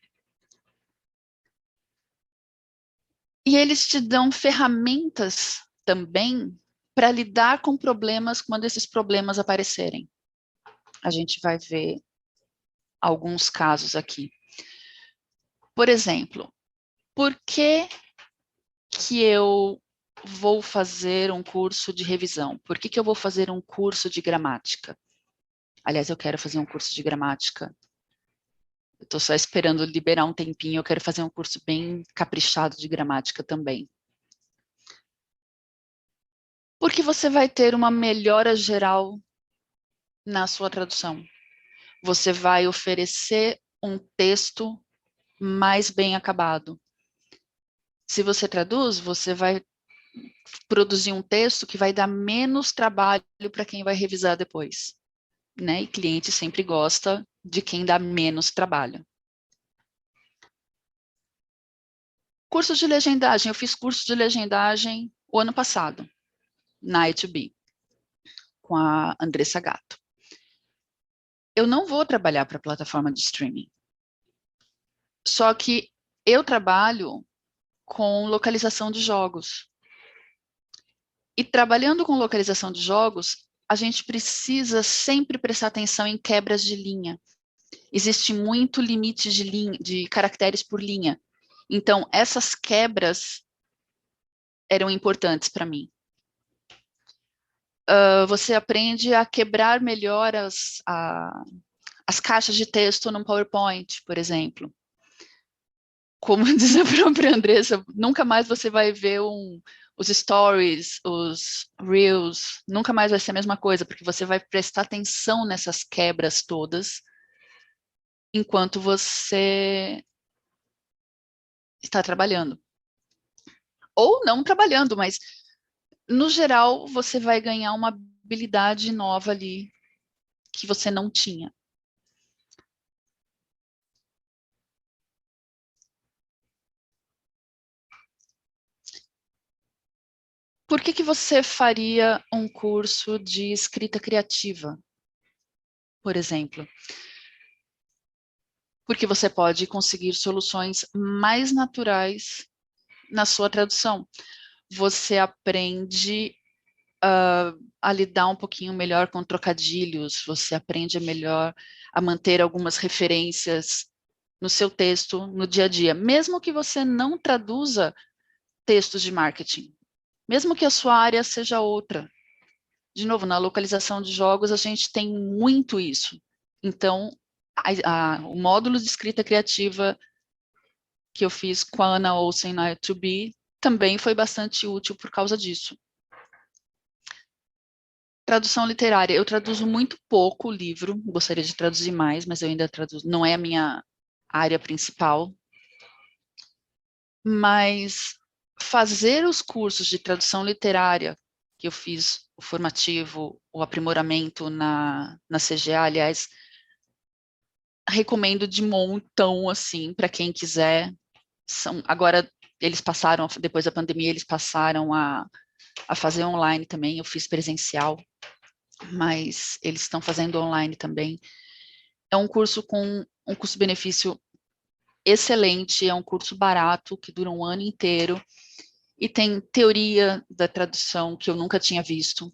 E eles te dão ferramentas também para lidar com problemas quando esses problemas aparecerem. A gente vai ver alguns casos aqui. Por exemplo, por que eu vou fazer um curso de revisão? Por que eu vou fazer um curso de gramática? Aliás, eu quero fazer um curso de gramática. Eu estou só esperando liberar um tempinho, eu quero fazer um curso bem caprichado de gramática também. Porque você vai ter uma melhora geral na sua tradução. Você vai oferecer um texto mais bem acabado. Se você traduz, você vai produzir um texto que vai dar menos trabalho para quem vai revisar depois, né? E cliente sempre gosta de quem dá menos trabalho. Curso de legendagem. Eu fiz curso de legendagem o ano passado, na I2B, com a Andressa Gatto. Eu não vou trabalhar para a plataforma de streaming. Só que eu trabalho com localização de jogos. E trabalhando com localização de jogos, a gente precisa sempre prestar atenção em quebras de linha. Existe muito limite de linha, de caracteres por linha. Então, essas quebras eram importantes para mim. Você aprende a quebrar melhor as caixas de texto no PowerPoint, por exemplo. Como diz a própria Andressa, nunca mais você vai ver os stories, os reels, nunca mais vai ser a mesma coisa, porque você vai prestar atenção nessas quebras todas enquanto você está trabalhando. Ou não trabalhando, mas, no geral, você vai ganhar uma habilidade nova ali que você não tinha. Por que você faria um curso de escrita criativa, por exemplo? Porque você pode conseguir soluções mais naturais na sua tradução. Você aprende a lidar um pouquinho melhor com trocadilhos, você aprende melhor a manter algumas referências no seu texto, no dia a dia, mesmo que você não traduza textos de marketing, mesmo que a sua área seja outra. De novo, na localização de jogos, a gente tem muito isso. Então, o módulo de escrita criativa que eu fiz com a Ana Olsen na I2B também foi bastante útil por causa disso. Tradução literária. Eu traduzo muito pouco livro, gostaria de traduzir mais, mas eu ainda traduzo, não é a minha área principal. mas fazer os cursos de tradução literária, que eu fiz o formativo, o aprimoramento na CGA, aliás, recomendo de montão, assim, para quem quiser. Agora, eles passaram, depois da pandemia, eles passaram a fazer online também, eu fiz presencial, mas eles estão fazendo online também. É um curso com um custo-benefício excelente, é um curso barato, que dura um ano inteiro, e tem teoria da tradução que eu nunca tinha visto,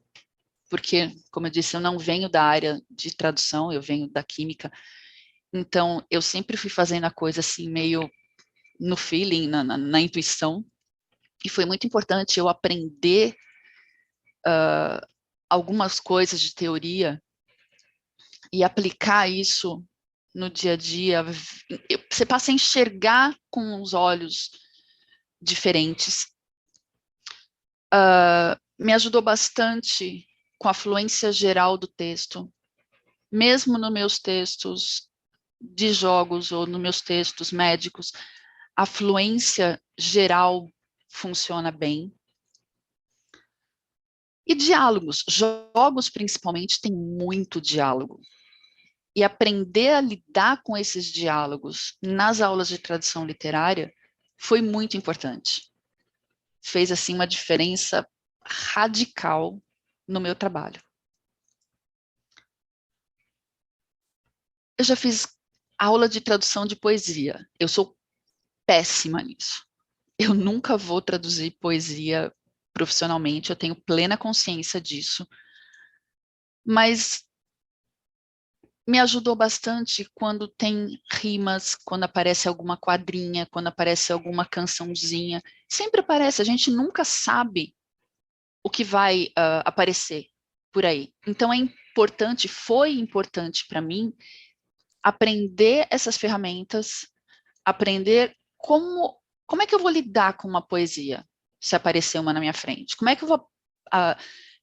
porque, como eu disse, eu não venho da área de tradução, eu venho da química, então eu sempre fui fazendo a coisa assim, meio no feeling, na intuição, e foi muito importante eu aprender algumas coisas de teoria e aplicar isso no dia a dia. Você passa a enxergar com os olhos diferentes. Me ajudou bastante com a fluência geral do texto, mesmo nos meus textos de jogos ou nos meus textos médicos, a fluência geral funciona bem. E diálogos, jogos principalmente tem muito diálogo. E aprender a lidar com esses diálogos nas aulas de tradução literária foi muito importante. Fez, assim, uma diferença radical no meu trabalho. Eu já fiz aula de tradução de poesia. Eu sou péssima nisso. Eu nunca vou traduzir poesia profissionalmente, eu tenho plena consciência disso. Mas me ajudou bastante quando tem rimas, quando aparece alguma quadrinha, quando aparece alguma cançãozinha. Sempre aparece, a gente nunca sabe o que vai aparecer por aí. Então é importante, foi importante para mim aprender essas ferramentas, aprender como é que eu vou lidar com uma poesia, se aparecer uma na minha frente. Como é que eu vou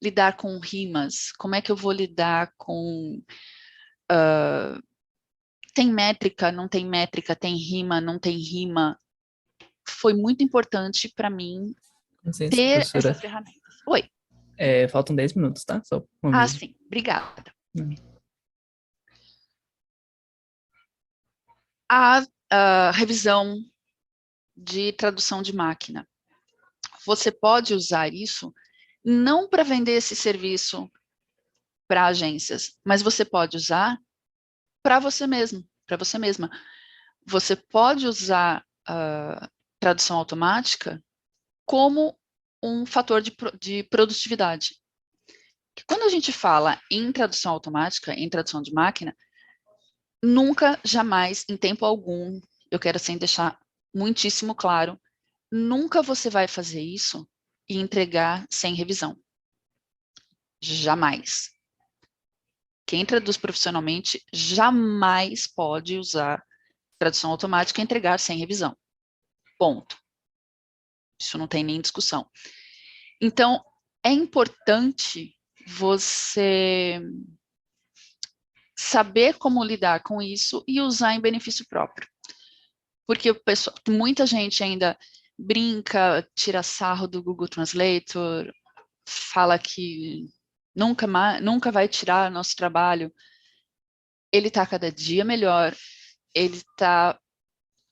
lidar com rimas? Como é que eu vou lidar com... tem métrica, não tem métrica, tem rima, não tem rima. Foi muito importante para mim Licença, ter professora. essas ferramentas. Oi. Faltam 10 minutos, tá? Só um aviso. Sim. Obrigada. A revisão de tradução de máquina. Você pode usar isso não para vender esse serviço para agências, mas você pode usar para você mesmo, para você mesma. Você pode usar tradução automática como um fator de produtividade. Quando a gente fala em tradução automática, em tradução de máquina, nunca, jamais, em tempo algum, eu quero assim deixar muitíssimo claro, nunca você vai fazer isso e entregar sem revisão. Jamais. Quem traduz profissionalmente jamais pode usar tradução automática e entregar sem revisão. Ponto. Isso não tem nem discussão. Então, é importante você saber como lidar com isso e usar em benefício próprio. Porque muita gente ainda brinca, tira sarro do Google Translator, fala que nunca vai tirar nosso trabalho. Ele está cada dia melhor, ele está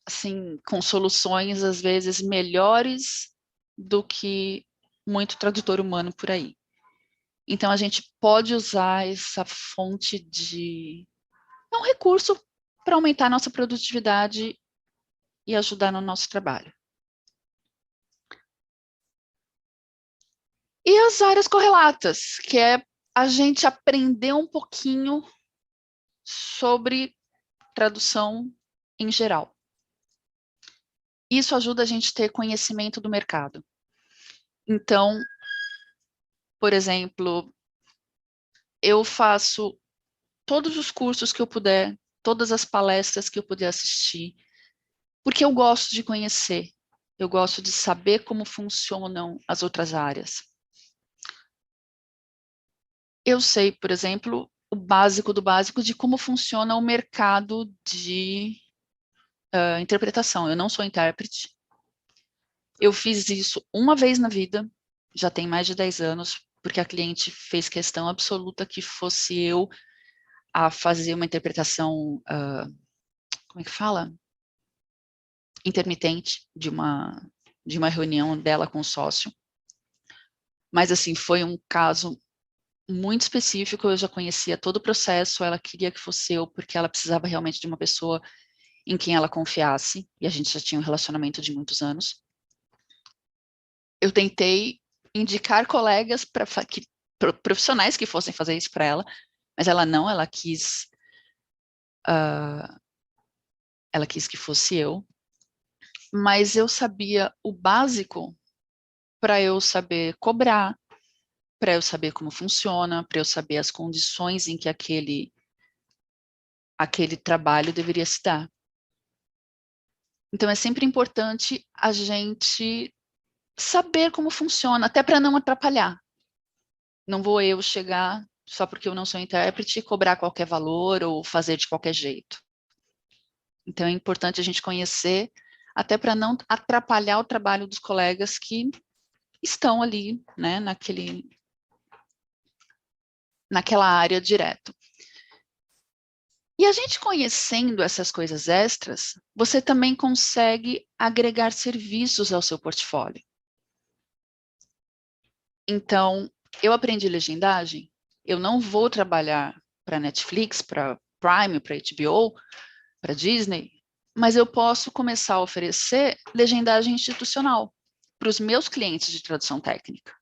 assim, com soluções às vezes melhores do que muito tradutor humano por aí. Então a gente pode usar essa fonte de... é um recurso para aumentar a nossa produtividade e ajudar no nosso trabalho. E as áreas correlatas, que é a gente aprender um pouquinho sobre tradução em geral. Isso ajuda a gente a ter conhecimento do mercado. Então, por exemplo, eu faço todos os cursos que eu puder, todas as palestras que eu puder assistir, porque eu gosto de conhecer, eu gosto de saber como funcionam as outras áreas. Eu sei, por exemplo, o básico do básico de como funciona o mercado de interpretação. Eu não sou intérprete, Eu fiz isso uma vez na vida, já tem mais de 10 anos, porque a cliente fez questão absoluta que fosse eu a fazer uma interpretação, como é que fala? Intermitente de uma reunião dela com o sócio. Mas, assim, foi um caso muito específico, eu já conhecia todo o processo, ela queria que fosse eu, porque ela precisava realmente de uma pessoa em quem ela confiasse, e a gente já tinha um relacionamento de muitos anos. Eu tentei indicar colegas profissionais que fossem fazer isso para ela, mas ela quis que fosse eu, mas eu sabia o básico para eu saber cobrar, para eu saber como funciona, para eu saber as condições em que aquele trabalho deveria se dar. Então, é sempre importante a gente saber como funciona, até para não atrapalhar. Não vou eu chegar, só porque eu não sou intérprete, cobrar qualquer valor ou fazer de qualquer jeito. Então, é importante a gente conhecer, até para não atrapalhar o trabalho dos colegas que estão ali, né, naquela área direto. E a gente conhecendo essas coisas extras, você também consegue agregar serviços ao seu portfólio. Então, eu aprendi legendagem, eu não vou trabalhar para Netflix, para Prime, para HBO, para Disney, mas eu posso começar a oferecer legendagem institucional para os meus clientes de tradução técnica.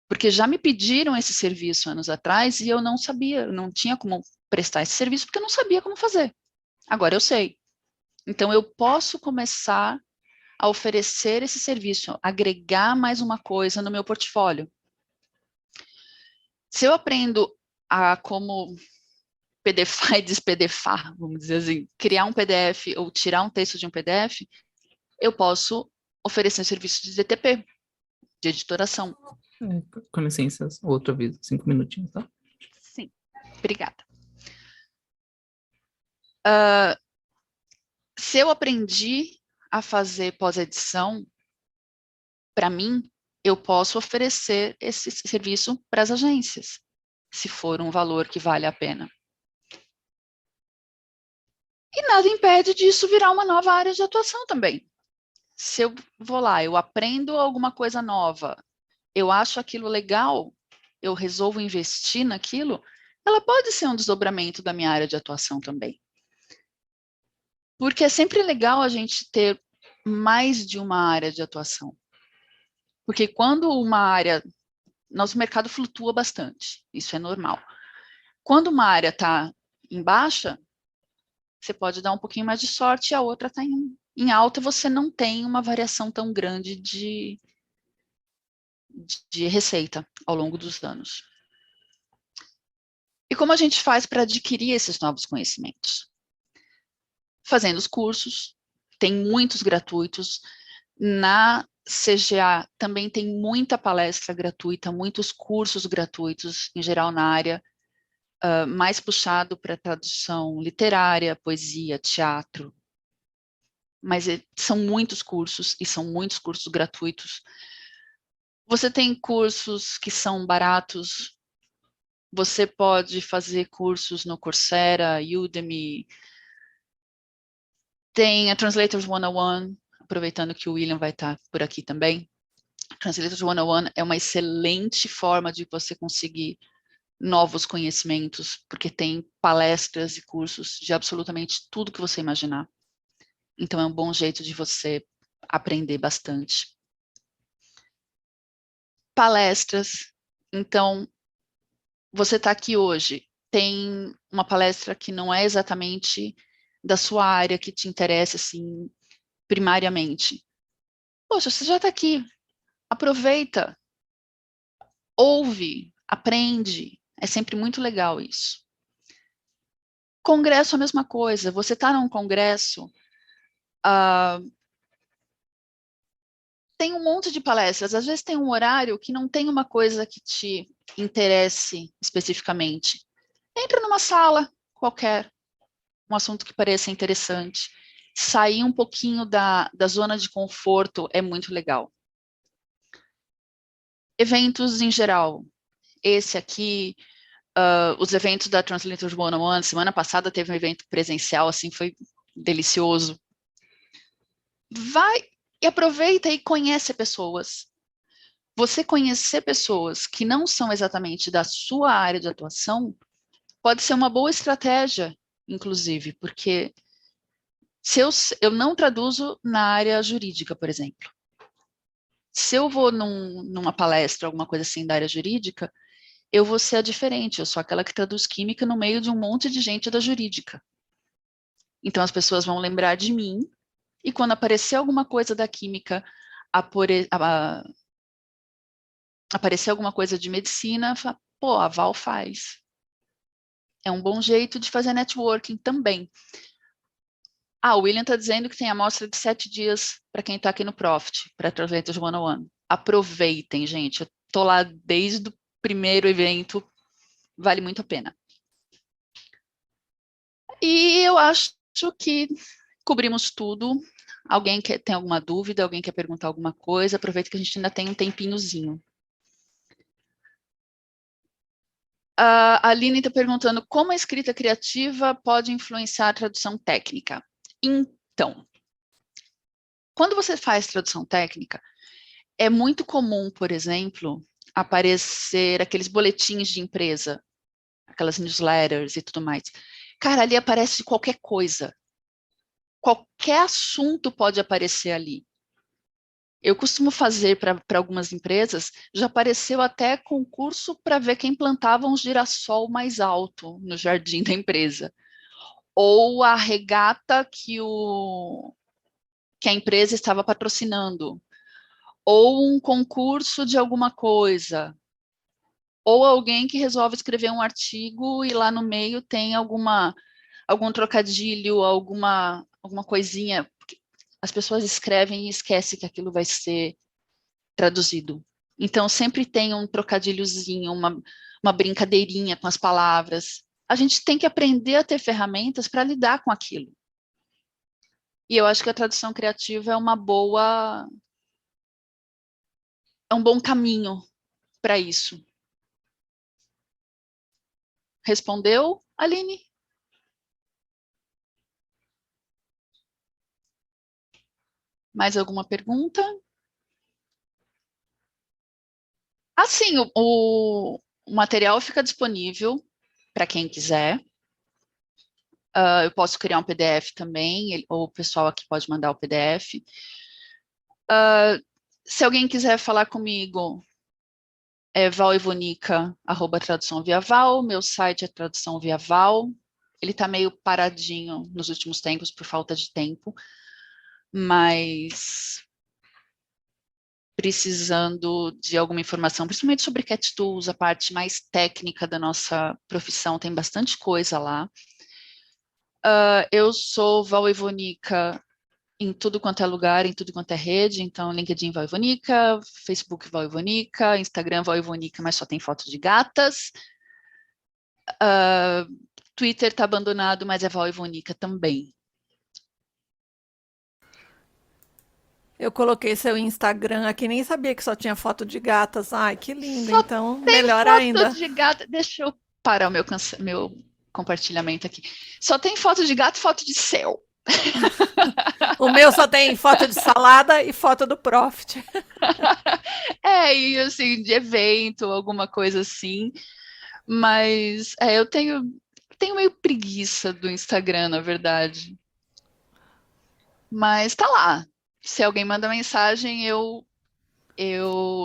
Porque já me pediram esse serviço anos atrás e eu não sabia, eu não tinha como prestar esse serviço porque eu não sabia como fazer. Agora eu sei. Então, eu posso começar a oferecer esse serviço, agregar mais uma coisa no meu portfólio. Se eu aprendo a como PDFar e despedefar, vamos dizer assim, criar um PDF ou tirar um texto de um PDF, eu posso oferecer um serviço de DTP, de editoração. Com licença, outro aviso, 5 minutinhos, tá? Sim, obrigada. Se eu aprendi a fazer pós-edição, para mim, eu posso oferecer esse serviço para as agências, se for um valor que vale a pena. E nada impede disso virar uma nova área de atuação também. Se eu vou lá, eu aprendo alguma coisa nova, eu acho aquilo legal, eu resolvo investir naquilo, ela pode ser um desdobramento da minha área de atuação também. Porque é sempre legal a gente ter mais de uma área de atuação. Porque quando uma área... Nosso mercado flutua bastante, isso é normal. Quando uma área está em baixa, você pode dar um pouquinho mais de sorte e a outra está em alta, você não tem uma variação tão grande de receita ao longo dos anos. E como a gente faz para adquirir esses novos conhecimentos? Fazendo os cursos, tem muitos gratuitos. Na CGA também tem muita palestra gratuita, muitos cursos gratuitos, em geral na área, mais puxado para tradução literária, poesia, teatro. Mas são muitos cursos, e são muitos cursos gratuitos. Você tem cursos que são baratos, você pode fazer cursos no Coursera, Udemy, tem a Translators 101, aproveitando que o William vai estar por aqui também. Translators 101 é uma excelente forma de você conseguir novos conhecimentos, porque tem palestras e cursos de absolutamente tudo que você imaginar. Então, é um bom jeito de você aprender bastante. Palestras. Então, você está aqui hoje, tem uma palestra que não é exatamente da sua área que te interessa, assim, primariamente. Poxa, você já está aqui, aproveita, ouve, aprende, é sempre muito legal isso. Congresso é a mesma coisa, você está num congresso, tem um monte de palestras, às vezes tem um horário que não tem uma coisa que te interesse especificamente. Entra numa sala qualquer, um assunto que pareça interessante, sair um pouquinho da zona de conforto é muito legal. Eventos em geral. Esse aqui, os eventos da Translators 101, semana passada teve um evento presencial, assim, foi delicioso. Vai e aproveita e conhece pessoas. Você conhecer pessoas que não são exatamente da sua área de atuação pode ser uma boa estratégia, inclusive, porque se eu não traduzo na área jurídica, por exemplo. Se eu vou numa palestra, alguma coisa assim da área jurídica, eu vou ser a diferente, eu sou aquela que traduz química no meio de um monte de gente da jurídica. Então as pessoas vão lembrar de mim, e quando aparecer alguma coisa da química, aparecer alguma coisa de medicina, fala, pô, a Val faz. É um bom jeito de fazer networking também. O William está dizendo que tem amostra de 7 dias para quem está aqui no Profit, para Translators 101. Aproveitem, gente. Eu estou lá desde o primeiro evento. Vale muito a pena. E eu acho que cobrimos tudo. Alguém tem alguma dúvida? Alguém quer perguntar alguma coisa? Aproveita que a gente ainda tem um tempinhozinho. A Aline está perguntando como a escrita criativa pode influenciar a tradução técnica. Então, quando você faz tradução técnica, é muito comum, por exemplo, aparecer aqueles boletins de empresa, aquelas newsletters e tudo mais. Cara, ali aparece qualquer coisa. Qualquer assunto pode aparecer ali. Eu costumo fazer para algumas empresas, já apareceu até concurso para ver quem plantava um girassol mais alto no jardim da empresa. Ou a regata que a empresa estava patrocinando. Ou um concurso de alguma coisa. Ou alguém que resolve escrever um artigo e lá no meio tem algum trocadilho, alguma coisinha. As pessoas escrevem e esquecem que aquilo vai ser traduzido. Então, sempre tem um trocadilhozinho, uma brincadeirinha com as palavras. A gente tem que aprender a ter ferramentas para lidar com aquilo. E eu acho que a tradução criativa é um bom caminho para isso. Respondeu, Aline? Mais alguma pergunta? Sim, o material fica disponível para quem quiser. Eu posso criar um PDF também, ou o pessoal aqui pode mandar o PDF. Se alguém quiser falar comigo, é valevonica@traduçãoviaval, meu site é Tradução Via Val. Ele está meio paradinho nos últimos tempos por falta de tempo, mas precisando de alguma informação, principalmente sobre Cat Tools, a parte mais técnica da nossa profissão, tem bastante coisa lá. Eu sou Val Ivonica em tudo quanto é lugar, em tudo quanto é rede, então LinkedIn Val Ivonica, Facebook Val Ivonica, Instagram Val Ivonica, mas só tem foto de gatas. Twitter está abandonado, mas é Val Ivonica também. Eu coloquei seu Instagram aqui, nem sabia que só tinha foto de gatas. Ai, que lindo, Só então tem melhor foto ainda. de gata. Deixa eu parar o meu compartilhamento aqui. Só tem foto de gato e foto de céu. O meu só tem foto de salada e foto do Profit. E assim, de evento, alguma coisa assim. Mas eu tenho meio preguiça do Instagram, na verdade. Mas tá lá. Se alguém manda mensagem, eu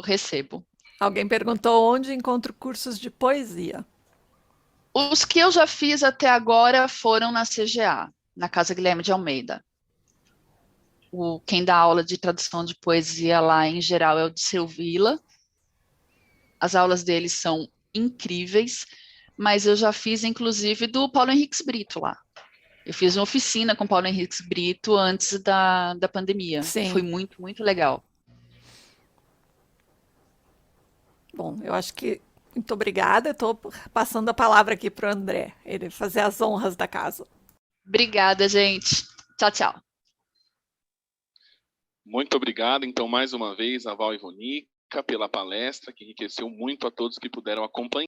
recebo. Alguém perguntou onde encontro cursos de poesia. Os que eu já fiz até agora foram na CGA, na Casa Guilherme de Almeida. Quem dá aula de tradução de poesia lá, em geral, é o Disseu Vila. As aulas deles são incríveis, mas eu já fiz, inclusive, do Paulo Henriques Brito lá. Eu fiz uma oficina com o Paulo Henriques Brito antes da pandemia. Sim. Foi muito, muito legal. Bom, eu acho que... Muito obrigada. Estou passando a palavra aqui para o André, ele fazer as honras da casa. Obrigada, gente. Tchau, tchau. Muito obrigado, então, mais uma vez, a Val Ivonica, pela palestra, que enriqueceu muito a todos que puderam acompanhar.